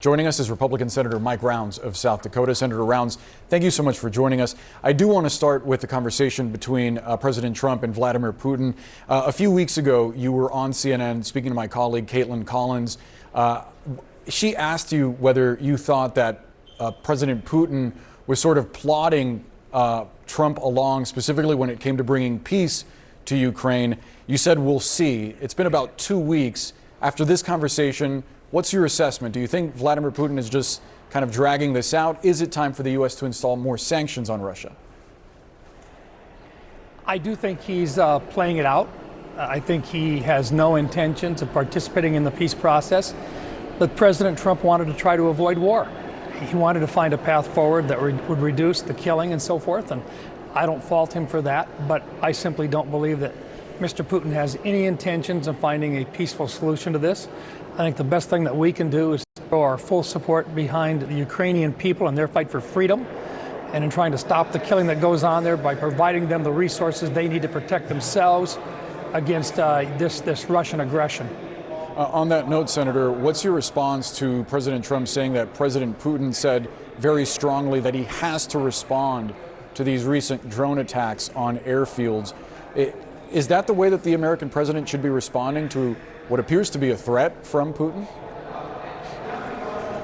Joining us is Republican Senator Mike Rounds of South Dakota. Senator Rounds, thank you so much for joining us. I do want to start with the conversation between President Trump and Vladimir Putin. A few weeks ago, you were on CNN speaking to my colleague, Caitlin Collins. She asked you whether you thought that President Putin was sort of plotting Trump along, specifically when it came to bringing peace to Ukraine. You said, we'll see. It's been about 2 weeks. After this conversation, what's your assessment? Do you think Vladimir Putin is just kind of dragging this out? Is it time for the U.S. to install more sanctions on Russia? I do think he's playing it out. I think he has no intentions of participating in the peace process. But President Trump wanted to try to avoid war. He wanted to find a path forward that would reduce the killing and so forth. And I don't fault him for that, but I simply don't believe that Mr. Putin has any intentions of finding a peaceful solution to this. I think the best thing that we can do is throw our full support behind the Ukrainian people and their fight for freedom, and in trying to stop the killing that goes on there by providing them the resources they need to protect themselves against this Russian aggression. On that note, Senator, what's your response to President Trump saying that President Putin said very strongly that he has to respond to these recent drone attacks on airfields? Is that the way that the American president should be responding to what appears to be a threat from Putin?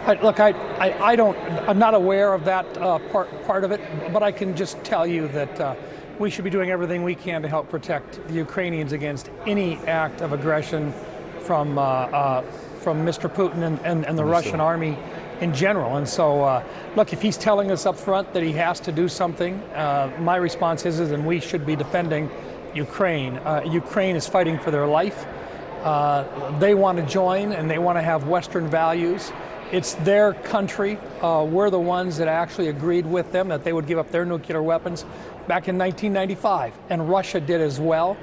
I'm not aware of that part of it, but I can just tell you that we should be doing everything we can to help protect the Ukrainians against any act of aggression from Mr. Putin and the Russian army in general. And so, look, if he's telling us up front that he has to do something, my response is then we should be defending Ukraine. Ukraine is fighting for their life. They want to join and they want to have Western values. It's their country. We're the ones that actually agreed with them that they would give up their nuclear weapons back in 1995, and Russia did as well.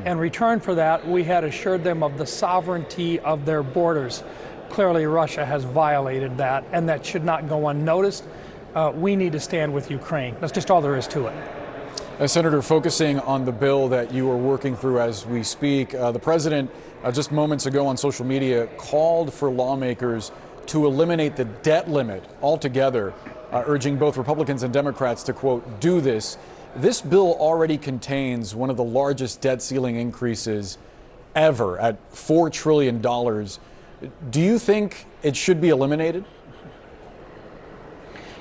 In return for that, we had assured them of the sovereignty of their borders. Clearly, Russia has violated that, and that should not go unnoticed. We need to stand with Ukraine. That's just all there is to it. Senator, focusing on the bill that you are working through as we speak, the president just moments ago on social media called for lawmakers to eliminate the debt limit altogether, urging both Republicans and Democrats to, quote, do this. This bill already contains one of the largest debt ceiling increases ever at $4 trillion. Do you think it should be eliminated?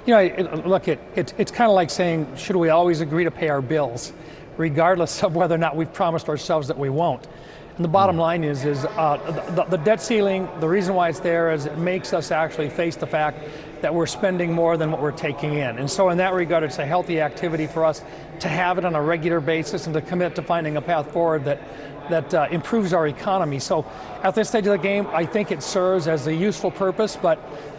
You know, look, it's kind of like saying, should we always agree to pay our bills, regardless of whether or not we've promised ourselves that we won't? And the bottom line is the debt ceiling, the reason why it's there is it makes us actually face the fact that we're spending more than what we're taking in. And so in that regard, it's a healthy activity for us to have it on a regular basis and to commit to finding a path forward that improves our economy. So at this stage of the game, I think it serves as a useful purpose, but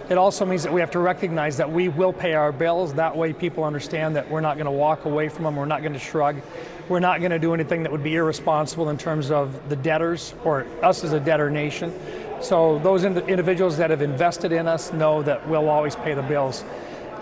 it also means that we have to recognize that we will pay our bills. That way people understand that we're not going to walk away from them. We're not going to shrug. We're not going to do anything that would be irresponsible in terms of the debtors or us as a debtor nation. So those individuals that have invested in us know that we'll always pay the bills.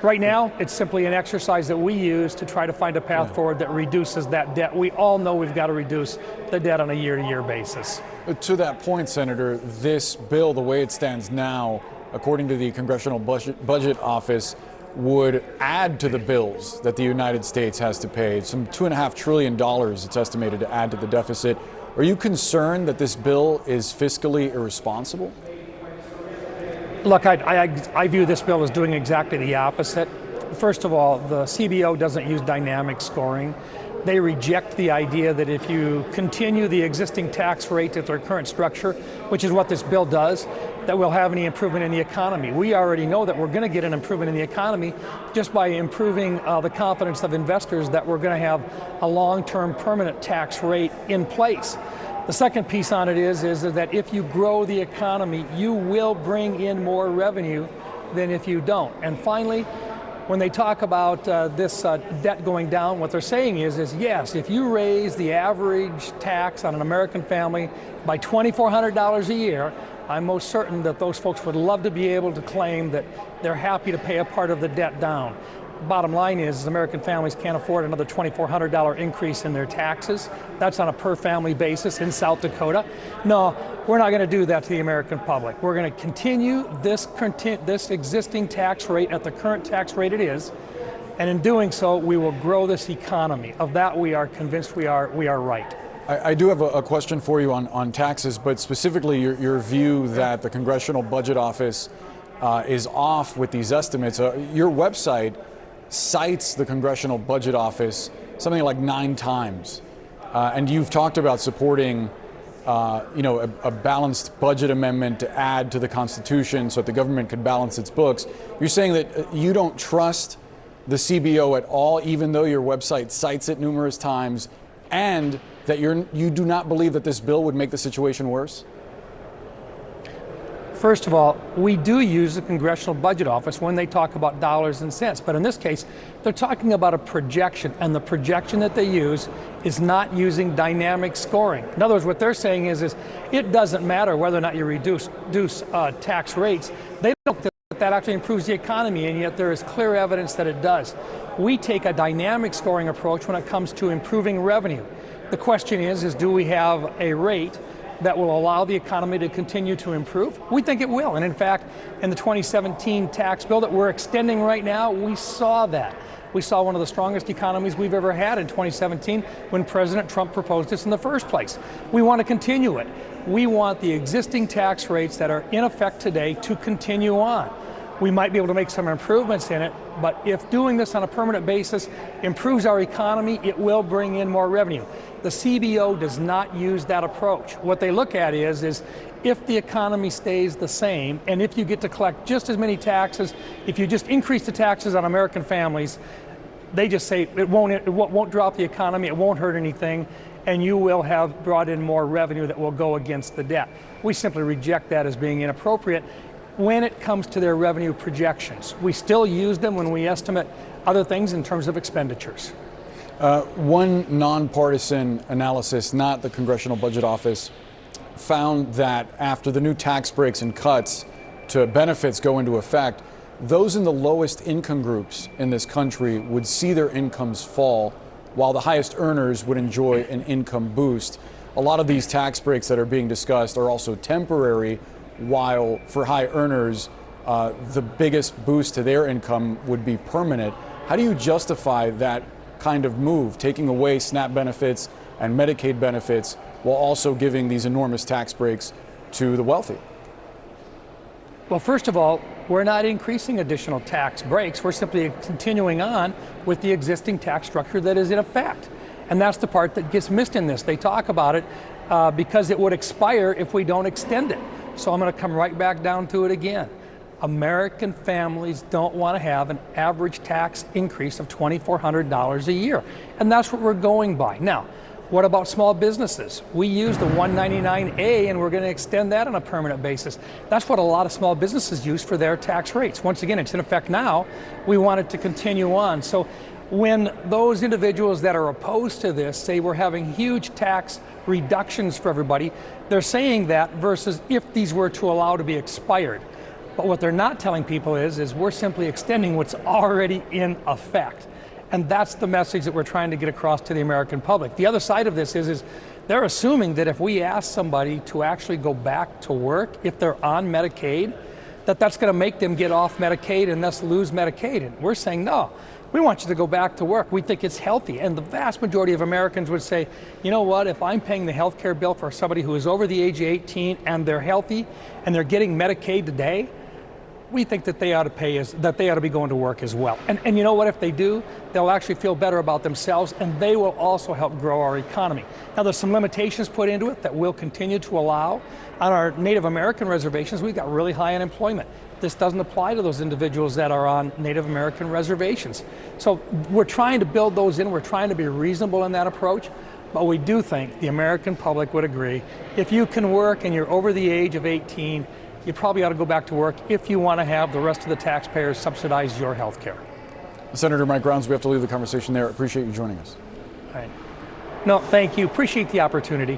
Right now, it's simply an exercise that we use to try to find a path forward that reduces that debt. We all know we've got to reduce the debt on a year-to-year basis. To that point, Senator, this bill, the way it stands now, according to the Congressional Budget Office, would add to the bills that the United States has to pay. Some $2.5 trillion it's estimated to add to the deficit. Are you concerned that this bill is fiscally irresponsible? Look, I view this bill as doing exactly the opposite. First of all, the CBO doesn't use dynamic scoring. They reject the idea that if you continue the existing tax rate at their current structure, which is what this bill does, that we'll have any improvement in the economy. We already know that we're going to get an improvement in the economy just by improving the confidence of investors that we're going to have a long-term permanent tax rate in place. The second piece on it is that if you grow the economy, you will bring in more revenue than if you don't. And finally, when they talk about this debt going down, what they're saying is yes, if you raise the average tax on an American family by $2,400 a year, I'm most certain that those folks would love to be able to claim that they're happy to pay a part of the debt down. bottom line is American families can't afford another $2,400 increase in their taxes. That's on a per family basis in South Dakota. No, we're not going to do that to the American public. We're going to continue this existing tax rate at the current tax rate it is, and in doing so, we will grow this economy. Of that, we are convinced we are right. I do have a question for you on taxes, but specifically your view that the Congressional Budget Office is off with these estimates. Your website cites the Congressional Budget Office something like 9 times, and you've talked about supporting a balanced budget amendment to add to the Constitution so that the government could balance its books. You're saying that you don't trust the CBO at all, even though your website cites it numerous times, and that you do not believe that this bill would make the situation worse? First of all, we do use the Congressional Budget Office when they talk about dollars and cents, but in this case, they're talking about a projection, and the projection that they use is not using dynamic scoring. In other words, what they're saying is it doesn't matter whether or not you reduce tax rates. They don't think that actually improves the economy, and yet there is clear evidence that it does. We take a dynamic scoring approach when it comes to improving revenue. The question is do we have a rate that will allow the economy to continue to improve? We think it will, and in fact, in the 2017 tax bill that we're extending right now, we saw that. We saw one of the strongest economies we've ever had in 2017 when President Trump proposed this in the first place. We want to continue it. We want the existing tax rates that are in effect today to continue on. We might be able to make some improvements in it, but if doing this on a permanent basis improves our economy, it will bring in more revenue. The CBO does not use that approach. What they look at is if the economy stays the same, and if you get to collect just as many taxes, if you just increase the taxes on American families, they just say it won't drop the economy, it won't hurt anything, and you will have brought in more revenue that will go against the debt. We simply reject that as being inappropriate when it comes to their revenue projections. We still use them when we estimate other things in terms of expenditures. One nonpartisan analysis, not the Congressional Budget Office, found that after the new tax breaks and cuts to benefits go into effect, those in the lowest income groups in this country would see their incomes fall, while the highest earners would enjoy an income boost. A lot of these tax breaks that are being discussed are also temporary, while for high earners, the biggest boost to their income would be permanent. How do you justify that kind of move, taking away SNAP benefits and Medicaid benefits while also giving these enormous tax breaks to the wealthy? Well, first of all, we're not increasing additional tax breaks. We're simply continuing on with the existing tax structure that is in effect. And that's the part that gets missed in this. They talk about it because it would expire if we don't extend it. So I'm going to come right back down to it again. American families don't want to have an average tax increase of $2,400 a year. And that's what we're going by. Now, what about small businesses? We use the 199A, and we're going to extend that on a permanent basis. That's what a lot of small businesses use for their tax rates. Once again, it's in effect now. We want it to continue on. So when those individuals that are opposed to this say we're having huge tax reductions for everybody, they're saying that versus if these were to allow to be expired. But what they're not telling people is we're simply extending what's already in effect. And that's the message that we're trying to get across to the American public. The other side of this is they're assuming that if we ask somebody to actually go back to work, if they're on Medicaid, that's going to make them get off Medicaid and thus lose Medicaid. And we're saying, no, we want you to go back to work. We think it's healthy. And the vast majority of Americans would say, you know what, if I'm paying the health care bill for somebody who is over the age of 18 and they're healthy and they're getting Medicaid today, we think that they ought to be going to work as well. And you know what, if they do, they'll actually feel better about themselves, and they will also help grow our economy. Now, there's some limitations put into it that we'll continue to allow. On our Native American reservations, we've got really high unemployment. This doesn't apply to those individuals that are on Native American reservations. So we're trying to build those in. We're trying to be reasonable in that approach. But we do think the American public would agree, if you can work and you're over the age of 18, you probably ought to go back to work if you want to have the rest of the taxpayers subsidize your health care. Senator Mike Rounds, we have to leave the conversation there. Appreciate you joining us. All right. No, thank you. Appreciate the opportunity.